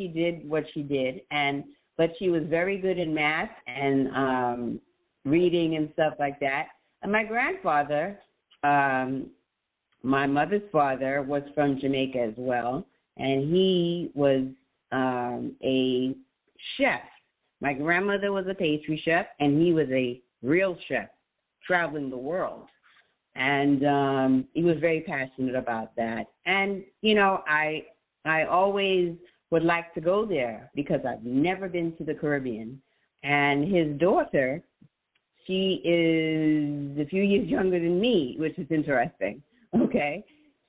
she did what she did, but she was very good in math and reading and stuff like that. And my grandfather, my mother's father, was from Jamaica as well, and he was a chef. My grandmother was a pastry chef, and he was a real chef, traveling the world. And he was very passionate about that. And, you know, I always would like to go there because I've never been to the Caribbean. And his daughter, she is a few years younger than me, which is interesting, okay?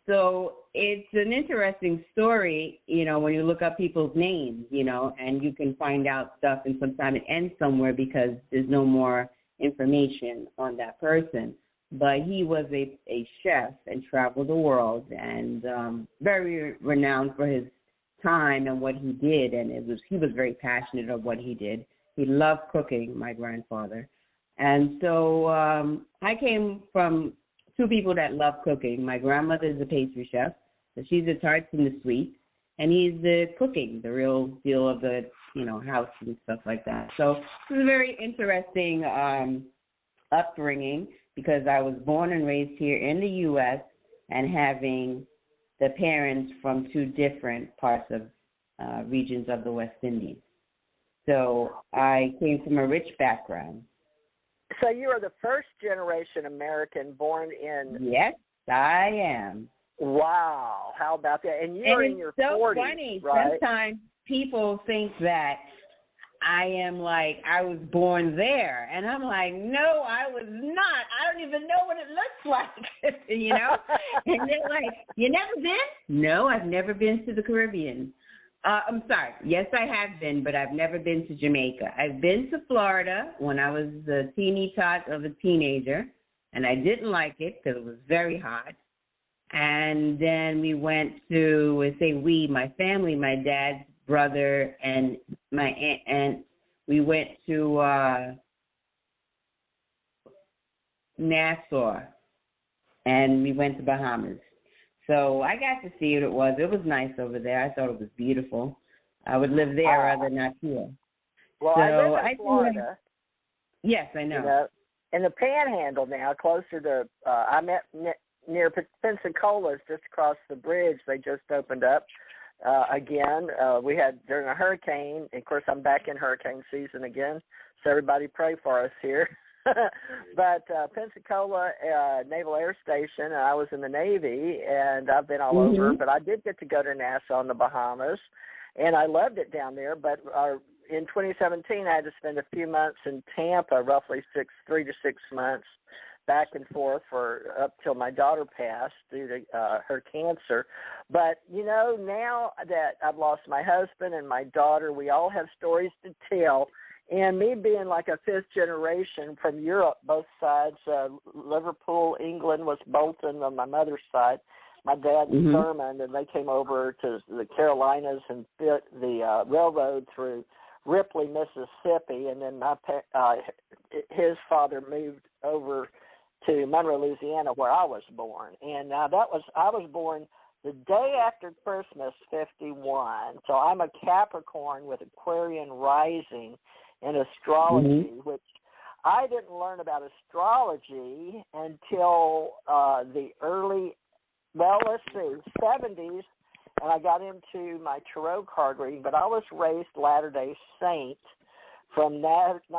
So it's an interesting story, you know, when you look up people's names, you know, and you can find out stuff, and sometimes it ends somewhere because there's no more information on that person. But he was a chef and traveled the world, and very renowned for his time and what he did, and he was very passionate of what he did. He loved cooking, my grandfather. And so I came from two people that love cooking. My grandmother is a pastry chef, so she's the tarts and the sweets, and he's the cooking, the real deal of the, you know, house and stuff like that. So it was a very interesting upbringing because I was born and raised here in the U.S. and having the parents from two different parts of regions of the West Indies. So I came from a rich background. So you are the first generation American born in... Yes, I am. Wow. How about that? And you're in your 40s, right? It's so funny. Right? Sometimes people think that I am like, I was born there. And I'm like, no, I was not. I don't even know what it looks like, you know? And they're like, you never been? No, I've never been to the Caribbean. I'm sorry. Yes, I have been, but I've never been to Jamaica. I've been to Florida when I was the teeny tot of a teenager, and I didn't like it because it was very hot. And then we went to, my family, my dad's brother and my aunt, we went to Nassau, and we went to Bahamas. So I got to see what it was. It was nice over there. I thought it was beautiful. I would live there rather than not here. Well, so I live in Florida. Yes, I know. You know, in the Panhandle now, closer to, I'm at near Pensacola's, just across the bridge. They just opened up again. We had during a hurricane. Of course, I'm back in hurricane season again, so everybody pray for us here. But Pensacola Naval Air Station, I was in the Navy, and I've been all over, but I did get to go to Nassau in the Bahamas, and I loved it down there. But in 2017, I had to spend a few months in Tampa, roughly 3 to 6 months, back and forth for up till my daughter passed due to her cancer. But, you know, now that I've lost my husband and my daughter, we all have stories to tell. And me being like a fifth generation from Europe, both sides, Liverpool, England was Bolton on my mother's side. My dad was Thurmond, and they came over to the Carolinas and bit the railroad through Ripley, Mississippi. And then his father moved over to Monroe, Louisiana, where I was born. And I was born the day after Christmas, 51. So I'm a Capricorn with Aquarian rising in astrology, which I didn't learn about astrology until the early, 70s, and I got into my tarot card reading. But I was raised Latter-day Saint from May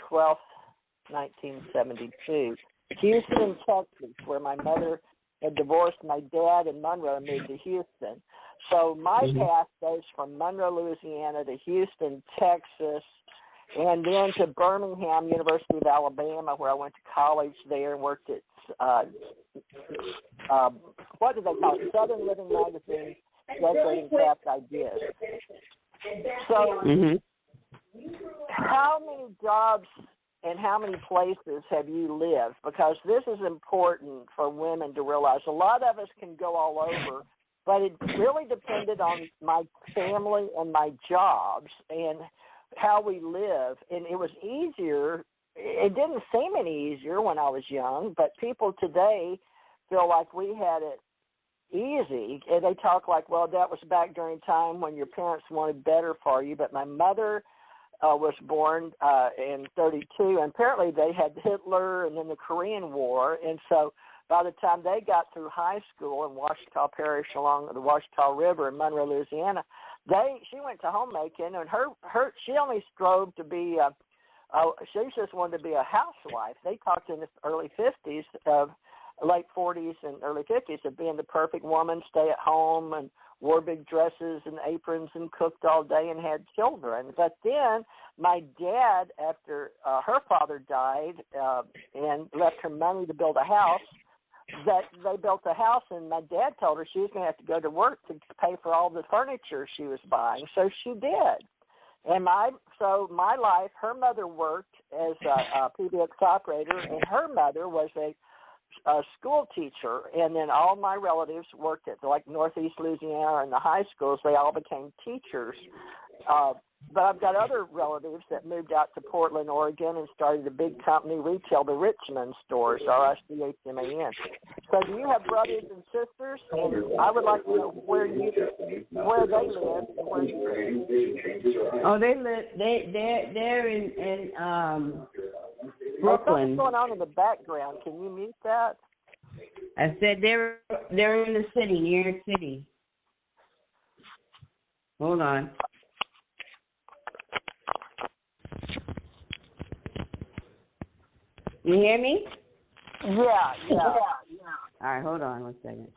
12th, 1972, Houston, Texas, where my mother had divorced my dad in Monroe and moved to Houston. So my path goes from Monroe, Louisiana to Houston, Texas, and then to Birmingham, University of Alabama, where I went to college there and worked at, what do they call it, Southern Living Magazine, Decorating Craft Ideas. So how many jobs and how many places have you lived? Because this is important for women to realize. A lot of us can go all over, but it really depended on my family and my jobs and how we live. And it was easier. It didn't seem any easier when I was young, but people today feel like we had it easy. And they talk like, well, that was back during time when your parents wanted better for you. But my mother was born in 1932, and apparently they had Hitler and then the Korean War. And so by the time they got through high school in Washita Parish along the Washita River in Monroe, Louisiana, she went to homemaking, and she only strove to be she just wanted to be a housewife. They talked in the early 50s, late 40s and early 50s of being the perfect woman, stay at home and wore big dresses and aprons and cooked all day and had children. But then my dad, after her father died and left her money to build a house, that they built a house, and my dad told her she was going to have to go to work to pay for all the furniture she was buying. So she did. And my life, her mother worked as a PBX operator, and her mother was a school teacher, and then all my relatives worked at like Northeast Louisiana and the high schools. They all became teachers. But I've got other relatives that moved out to Portland, Oregon, and started a big company, retail, the Richmond stores, RICHMAN. So do you have brothers and sisters? And I would like to know where they live. Oh, they live. They're in Brooklyn. What's going on in the background? Can you mute that? I said they're in the city, New York City. Hold on. You hear me? Yeah. All right, hold on one second.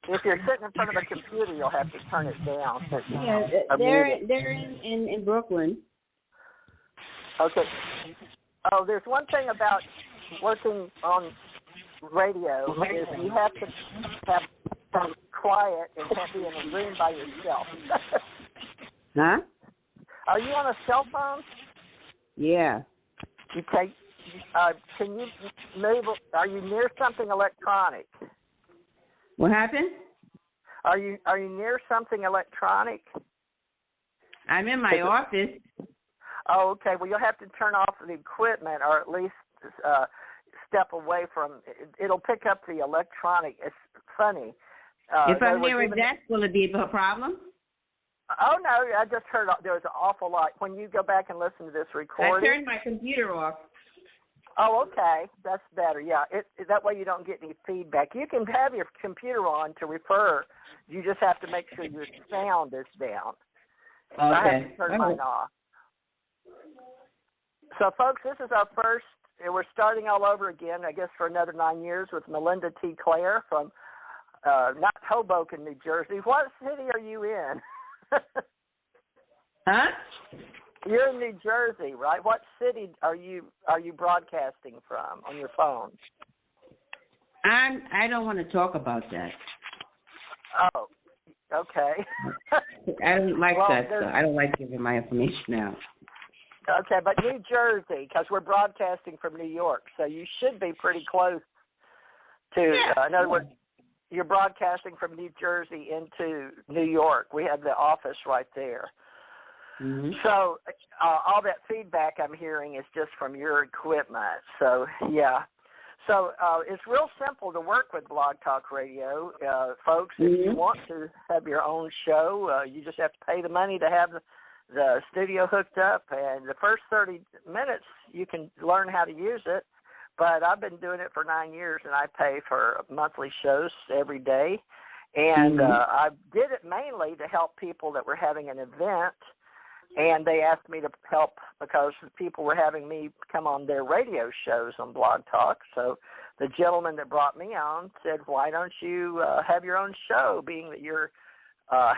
If you're sitting in front of a computer, you'll have to turn it down. Yeah, they're in Brooklyn. Okay. Oh, there's one thing about working on radio is you have to have quiet and be in a room by yourself. Huh? Are you on a cell phone? Yeah. Okay. Can you move? Are you near something electronic? What happened? Are you near something electronic? I'm in my office. Oh, okay. Well, you'll have to turn off the equipment, or at least step away from. It'll pick up the electronic. It's funny. If I'm near a desk, will it be a problem? Oh no! I just heard there was an awful lot. When you go back and listen to this recording, I turned my computer off. Oh, okay. That's better. Yeah. That way you don't get any feedback. You can have your computer on to refer. You just have to make sure your sound is down. Okay. I have to turn mine off. So, folks, this is our first. We're starting all over again, I guess, for another 9 years with Melinda T Clare from not Hoboken, New Jersey. What city are you in? Huh? You're in New Jersey, right? What city are you broadcasting from on your phone? I don't want to talk about that. Oh, okay. I don't like that stuff. I don't like giving my information out. Okay, but New Jersey, because we're broadcasting from New York, so you should be pretty close to. In other words, you're broadcasting from New Jersey into New York. We have the office right there. Mm-hmm. So all that feedback I'm hearing is just from your equipment. So, yeah. So it's real simple to work with Blog Talk Radio. Folks, if you want to have your own show, you just have to pay the money to have the studio hooked up. And the first 30 minutes, you can learn how to use it. But I've been doing it for 9 years, and I pay for monthly shows every day. And I did it mainly to help people that were having an event. And they asked me to help because people were having me come on their radio shows on Blog Talk. So the gentleman that brought me on said, why don't you have your own show, being that you're a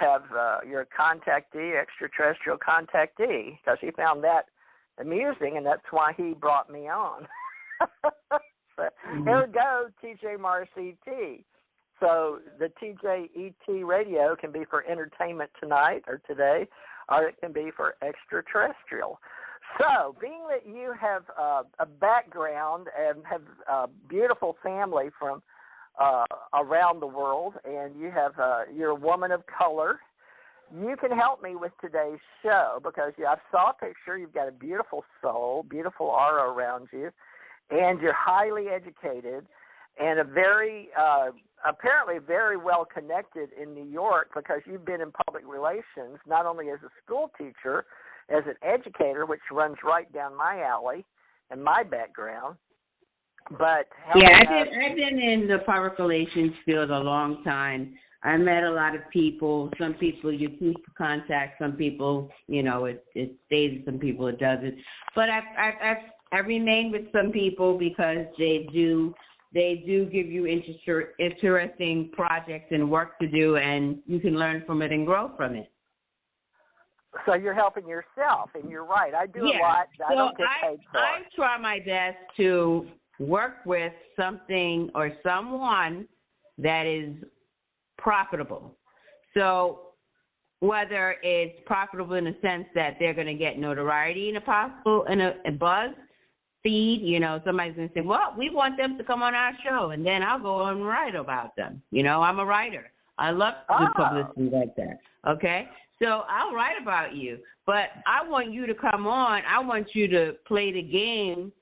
contactee, extraterrestrial contactee, because he found that amusing, and that's why he brought me on. So, here we go, TJ Morris ET. So the TJET radio can be for entertainment tonight or today, or it can be for extraterrestrial. So, being that you have a background and have a beautiful family from around the world, and you're a woman of color, you can help me with today's show because I saw a picture. You've got a beautiful soul, beautiful aura around you, and you're highly educated and a very apparently very well connected in New York because you've been in public relations, not only as a school teacher, as an educator, which runs right down my alley and my background. But I've been in the public relations field a long time. I met a lot of people. Some people you keep contact. Some people, it stays. Some people it doesn't. But I've remained with some people because they do give you interesting projects and work to do, and you can learn from it and grow from it. So you're helping yourself, and you're right. I do a lot. I don't get paid for it. I try my best to work with something or someone that is profitable. So whether it's profitable in the sense that they're going to get notoriety in a buzz feed, somebody's going to say, well, we want them to come on our show, and then I'll go and write about them. I'm a writer. I love to do publicity like that, okay? So I'll write about you, but I want you to come on. I want you to play the game.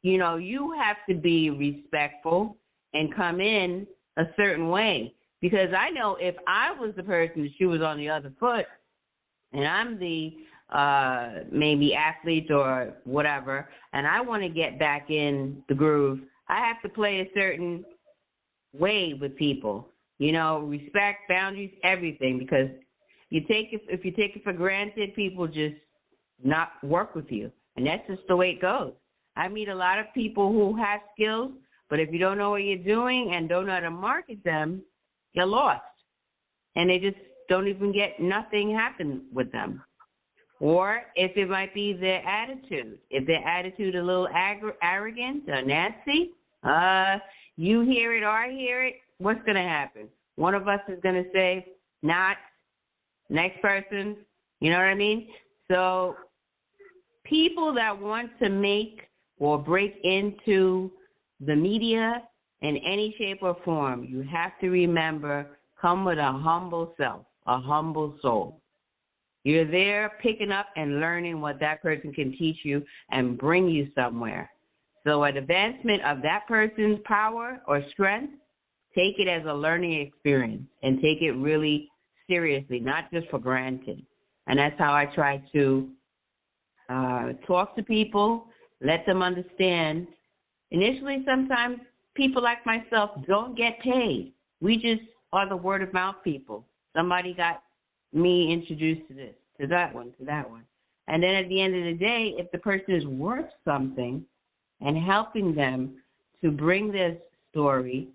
You have to be respectful and come in a certain way, because I know if I was the person that she was on the other foot and I'm the maybe athlete or whatever, and I want to get back in the groove, I have to play a certain way with people, respect, boundaries, everything, because if you take it for granted, people just not work with you, and that's just the way it goes. I meet a lot of people who have skills, but if you don't know what you're doing and don't know how to market them, you're lost. And they just don't even get nothing happen with them. Or if it might be their attitude. If their attitude is a little arrogant or nasty, you hear it or I hear it, what's going to happen? One of us is going to say, not. Next person, you know what I mean? So people that want to make or break into the media in any shape or form, you have to remember, come with a humble self, a humble soul. You're there picking up and learning what that person can teach you and bring you somewhere. So an advancement of that person's power or strength, take it as a learning experience and take it really seriously, not just for granted. And that's how I try to talk to people, let them understand. Initially, sometimes people like myself don't get paid. We just are the word of mouth people. Somebody got me introduced to this, to that one, to that one. And then at the end of the day, if the person is worth something and helping them to bring this story,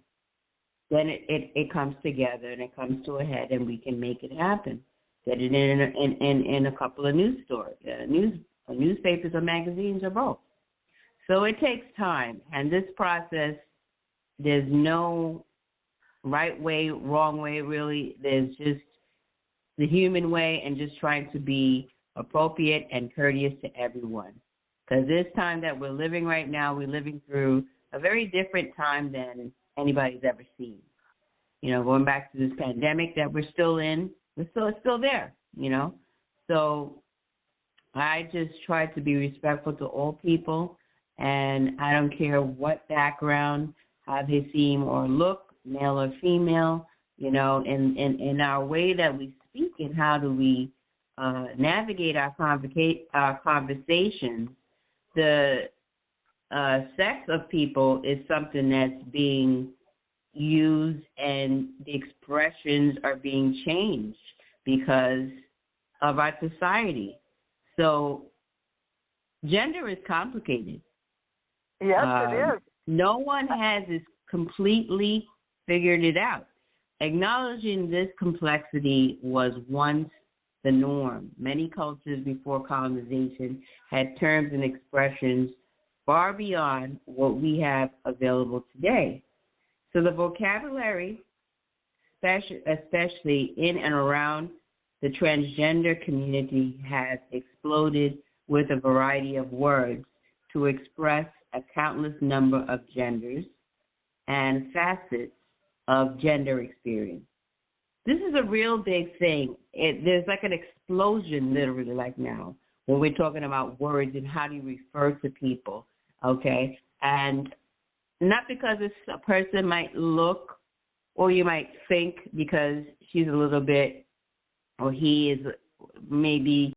then it comes together and it comes to a head and we can make it happen. Get it in a couple of news stories, newspapers or magazines or both. So it takes time. And this process, there's no right way, wrong way, really. There's just the human way and just trying to be appropriate and courteous to everyone. Because this time that we're living right now, we're living through a very different time than anybody's ever seen. Going back to this pandemic that we're still in, it's still there, So I just try to be respectful to all people, and I don't care what background, how they seem or look, male or female, in our way that we speak and how do we navigate our conversations. The sex of people is something that's being used and the expressions are being changed because of our society. So gender is complicated. Yes, it is. No one has this completely figured it out. Acknowledging this complexity was once the norm. Many cultures before colonization had terms and expressions far beyond what we have available today. So the vocabulary, especially in and around the transgender community, has exploded with a variety of words to express a countless number of genders and facets of gender experience. This is a real big thing. There's like an explosion literally like now when we're talking about words and how do you refer to people, okay? And not because a person might look or you might think because she's a little bit, or he is maybe